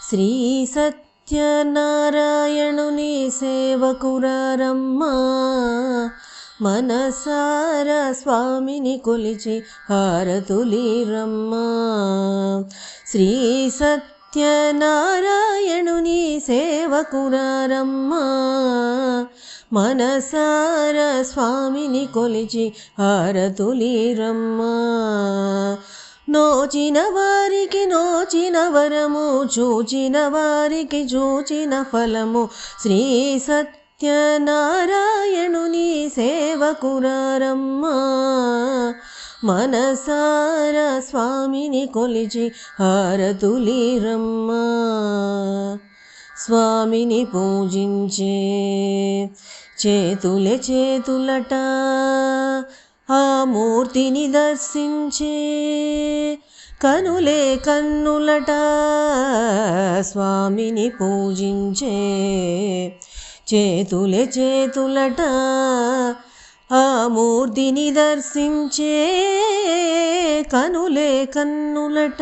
శ్రీ సత్యనారాయణుని సేవకురారమ్మా, మనసార స్వామిని కొలిచి హారతులీరమ్మా. శ్రీ సత్యనారాయణుని సేవకురారమ్మా, మనసార స్వామిని కొలిచి హారతులీరమ్మా. నోచిన వారికి నోచిన వరము, చూచిన వారికి చూచిన ఫలము. శ్రీ సత్యనారాయణుని సేవకురారమ్మా, మనసార స్వామిని కొలిచి హారతులీరమ్మా. స్వామిని పూజించే చేతులే చేతులట, ఆ మూర్తిని దర్శించే కనులే కన్నులట. స్వామిని పూజించే చేతులే చేతులట, ఆ మూర్తిని దర్శించే కనులే కన్నులట.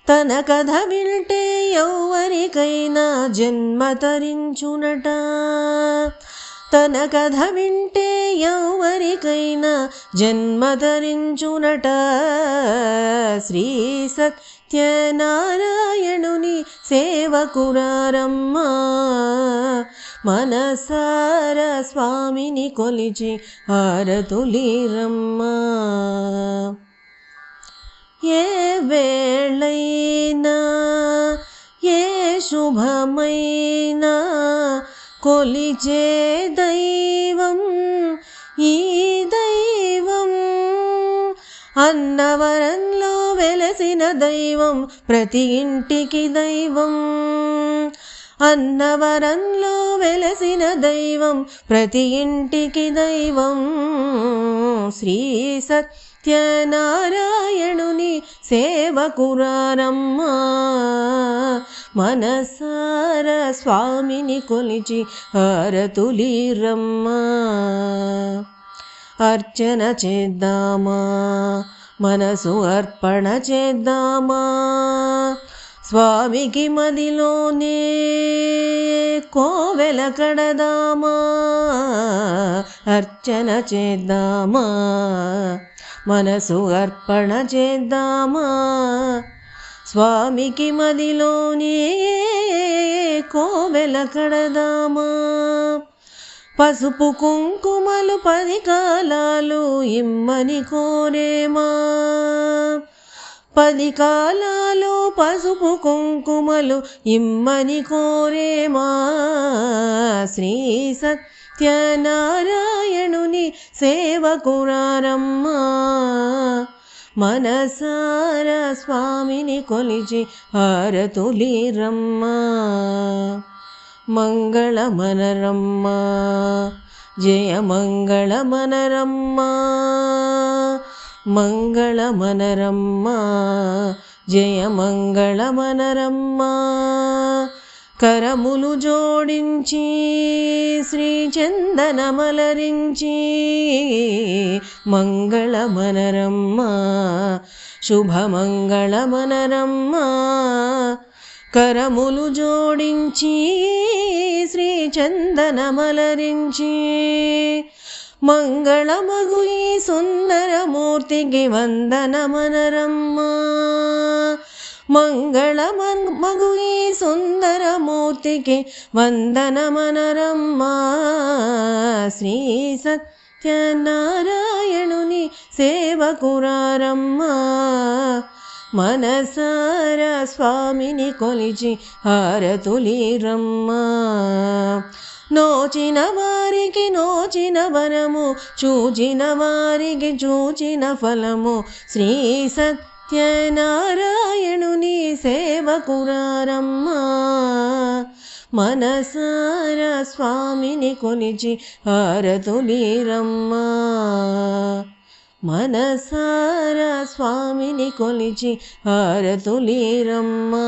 తన కథ వింటే ఎవరికైనా జన్మ తరించునట, తన కథ వింటే ఎవరికైనా జన్మ ధరించునట. శ్రీ సత్యనారాయణుని సేవకురారమ్మా, మనసార స్వామిని కొలిచి హారతులీరమ్మా. ఏ వేళైనా ఏ శుభమైనా కొలిచే దైవం ఈ దైవం. అన్నవరంలో వెలసిన దైవం ప్రతి ఇంటికి దైవం, అన్నవరంలో వెలసిన దైవం ప్రతి ఇంటికి దైవం. శ్రీ సత్యనారాయణుని సేవకురారమ్మా, మనసార స్వామిని కొలిచి హారతులీరమ్మా. అర్చన చేద్దామా, మనసు అర్పణ చేద్దామా, స్వామికి మదిలోనే కోవెల కడదామా. అర్చన చేద్దామా, మనసు అర్పణ చేద్దామా, స్వామికి మదిలోనే కోవెల కడదామా. పసుపు కుంకుమలు 10 కాలాలు ఇమ్మని కోరేమా, 10 కాలాలు పసుపు కుంకుమలు ఇమ్మని కోరేమా. శ్రీ సత్యనారాయణుని సేవకురారమ్మా, మనసార స్వామిని కొలిచి హారతులీరమ్మా. మంగళమనరమ్మా, జయ మంగళమనరమ్మా, మంగళమనరమ్మా, జయ మంగళమనరమ్మా. కరములు జోడించి శ్రీ చందనమలరించి మంగళమనరమ్మా, శుభమంగళమనరమ్మా. కరములు జోడించి శ్రీ చందనమలరించి మంగళమగు ఈ సుందరమూర్తికి వందనమనరమ్మా, మంగళమగు ఈ సుందరమూర్తికి వందనమనరమ్మా. శ్రీ సత్యనారాయణుని సేవకురారమ్మా, మనసార స్వామిని కొలిచి హారతులీరమ్మా. నోచిన వారికి నోచిన వరము, చూచిన వారికి చూచిన ఫలము. శ్రీ సత్యనారాయణుని సేవకురారమ్మా, మనసార స్వామిని కొలిచి హారతులీరమ్మా. మనసార స్వామిని కొలిచి హారతులీరమ్మా,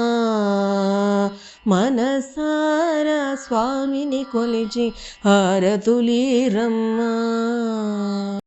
మనసార స్వామిని కొలిచి హారతులీరమ్మా.